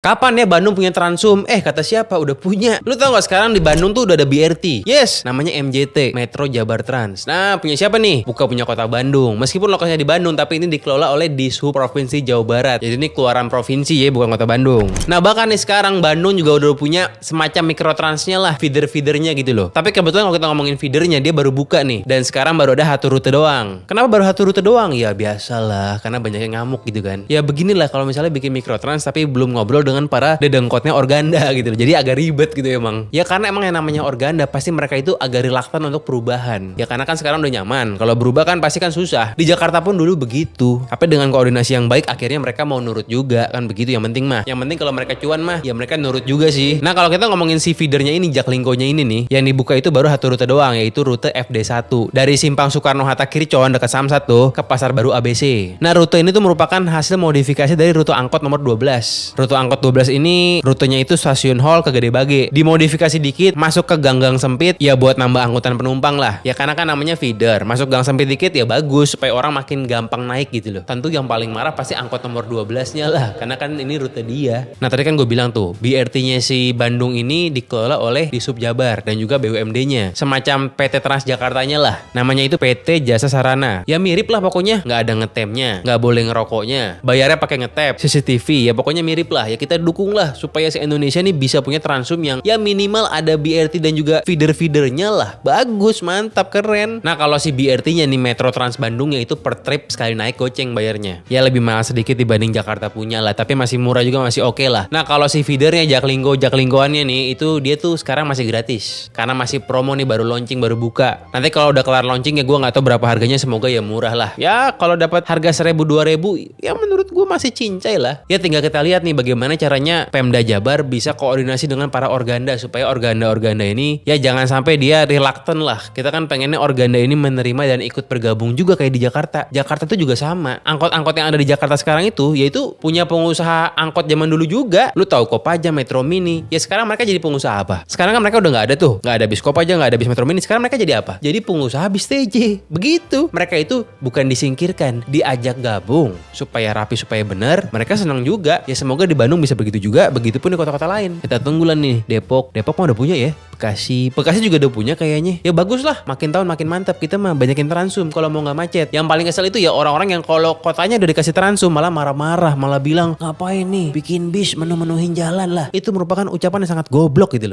Kapan ya Bandung punya Transum? Kata siapa? Udah punya. Lu tau gak sekarang di Bandung tuh udah ada BRT? Yes, namanya MJT, Metro Jabar Trans. Nah, punya siapa nih? Bukan punya kota Bandung. Meskipun lokasinya di Bandung, tapi ini dikelola oleh Dishub Provinsi Jawa Barat. Jadi ini keluaran provinsi ya, bukan kota Bandung. Nah, bahkan nih sekarang Bandung juga udah punya semacam mikrotransnya lah, feeder-feedernya gitu loh. Tapi kebetulan kalau kita ngomongin feedernya, dia baru buka nih. Dan sekarang baru ada satu rute doang. Kenapa baru satu rute doang? Ya biasalah, karena banyak yang ngamuk gitu kan. Ya beginilah kalau misalnya bikin mikrotrans tapi belum ngobrol dengan para dedengkotnya organda gitu loh. Jadi agak ribet gitu emang. Ya karena emang yang namanya organda pasti mereka itu agak relaktan untuk perubahan. Ya karena kan sekarang udah nyaman. Kalau berubah kan pasti kan susah. Di Jakarta pun dulu begitu. Tapi dengan koordinasi yang baik akhirnya mereka mau nurut juga kan begitu. Yang penting mah. Yang penting kalau mereka cuan mah ya mereka nurut juga sih. Nah kalau kita ngomongin si feedernya ini, Jaklingko-nya ini nih, yang dibuka itu baru satu rute doang, yaitu rute FD1 dari Simpang Soekarno-Hatta Kiricon dekat Samsat tuh ke Pasar Baru ABC. Nah rute ini tuh merupakan hasil modifikasi dari rute angkot nomor 12. Rute angkot 12 ini rutenya itu stasiun Hall ke Gede Bage. Dimodifikasi dikit, masuk ke gang-gang sempit ya buat nambah angkutan penumpang lah. Ya karena kan namanya feeder. Masuk gang sempit dikit ya bagus supaya orang makin gampang naik gitu loh. Tentu yang paling marah pasti angkot nomor 12-nya lah. Karena kan ini rute dia. Nah tadi kan gue bilang tuh, BRT-nya si Bandung ini dikelola oleh Dishub Jabar dan juga BUMD-nya. Semacam PT Transjakartanya lah. Namanya itu PT Jasa Sarana. Ya mirip lah pokoknya. Nggak ada ngetemnya, nggak boleh ngerokoknya. Bayarnya pakai ngetep, CCTV. Ya pokoknya mirip lah. Ya kita dukung lah supaya si Indonesia nih bisa punya Transum yang ya minimal ada BRT dan juga feeder-feedernya lah. Bagus, mantap, keren. Nah kalau si BRT-nya nih Metro Trans Bandungnya itu per trip sekali naik goceng bayarnya. Ya lebih mahal sedikit dibanding Jakarta punya lah, tapi masih murah juga, masih oke lah. Nah kalau si feedernya Jaklingko-Jaklingkoannya nih itu dia tuh sekarang masih gratis. Karena masih promo nih, baru launching, baru buka. Nanti kalau udah kelar launching ya gue nggak tahu berapa harganya, semoga ya murah lah. Ya kalau dapat harga 1.000-2.000 ya menurut gue masih cincai lah. Ya tinggal kita lihat nih bagaimana caranya Pemda Jabar bisa koordinasi dengan para organda supaya organda-organda ini ya jangan sampai dia reluctant lah. Kita kan pengennya organda ini menerima dan ikut bergabung juga kayak di Jakarta. Jakarta tuh juga sama. Angkot-angkot yang ada di Jakarta sekarang itu yaitu punya pengusaha angkot zaman dulu juga. Lu tahu Kopaja, Metro Mini. Ya sekarang mereka jadi pengusaha apa? Sekarang kan mereka udah nggak ada tuh. Nggak ada bis Kopaja, nggak ada bis Metro Mini. Sekarang mereka jadi apa? Jadi pengusaha bis TJ. Begitu. Mereka itu bukan disingkirkan, diajak gabung supaya rapi, supaya benar. Mereka senang juga. Ya semoga di Bandung bisa begitu juga. Begitupun di kota-kota lain. Kita tunggulah nih Depok mah udah punya ya. Bekasi juga udah punya kayaknya. Ya bagus lah, makin tahun makin mantap. Kita mah banyakin Transum kalau mau nggak macet. Yang paling kesel itu ya orang-orang yang kalau kotanya udah dikasih Transum malah marah-marah, malah bilang ngapain nih bikin bis menuhin jalan lah. Itu merupakan ucapan yang sangat goblok gitu loh.